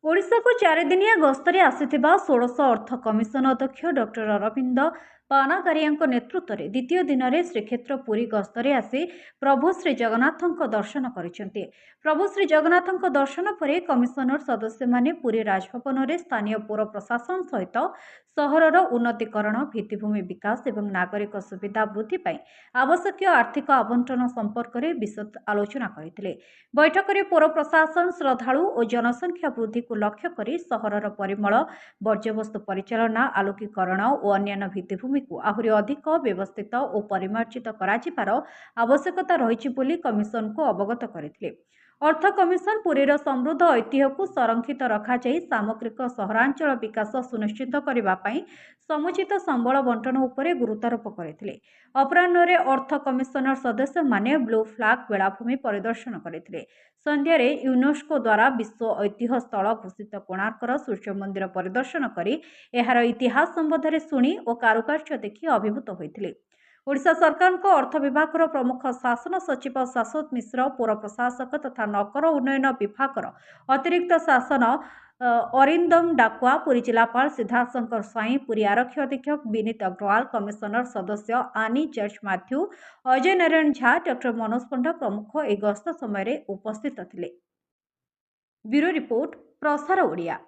ओडिशा को 4 दिनिया गस्तरे आसिथिबा 16 अर्थ कमिशन अध्यक्ष डॉक्टर अरविंद पानागारिया नेतृत्व में द्वितीय दिन में श्रीक्षेत्र पुरी गस्तरे आसी प्रभु श्री जगन्नाथ दर्शन करिसेंति। प्रभु श्री जगन्नाथ दर्शन पर कमिशनर सदस्य माने पुरी राजभवन में स्थानीय पौर प्रशासन सहित सहरर उन्नतीकरण भित्तिभूमि विकास और नागरिक सुविधा वृद्धि पाई आवश्यक आर्थिक आवंटन संपर्क में विशद आलोचना करते। बैठक में पौर प्रशासन श्रद्धालु और जनसंख्या वृद्धि को लक्ष्य करी सहरर परिमल वर्ज्यवस्तु परिचालना आलोकीकरण और अन्य भित्तिभूमि को आहुरी अधिक व्यवस्थित और परिमार्जित कराजिबार आवश्यकता रही बोली कमिशन को अवगत करथिले। अर्थ कमिशन पुरीर समृद्ध ऐतिह्य को संरक्षित रखाई सामग्रिक सहरांचल विकास सुनिश्चित करने समुचित संबल बंटन उपरे गुरुत्वारोप करथिले। अपराह्न अर्थ कमिशनर सदस्य माने ब्लू फ्लैग बेलाभूमि परिदर्शन करथिले। संध्यारे यूनेस्को द्वारा विश्व ऐतिह्य स्थल घोषित कोणार्कर सूर्य मंदिर परिदर्शन करी एहार इतिहास संबंध में शुणी और कारुकार्य देखि अभिभूत होइथिले। ओडिशा सरकार अर्थ विभाग प्रमुख शासन सचिव शाश्वत मिश्र पौर प्रशासक तथा नगर उन्नयन विभाग अतिरिक्त शासन अरिंदम डाकुआ पुरी जिलापाल सिद्धार्थशंकर स्वाई पुरी आरक्षी अधीक्षक विनीत अग्रवाल कमिशनर सदस्य आनी जर्ज मैथ्यू अजय नारायण झा डॉक्टर मनोज पंडा प्रमुख एक गस्त समय उपस्थित थिले। ब्यूरो रिपोर्ट प्रसार ओडिया।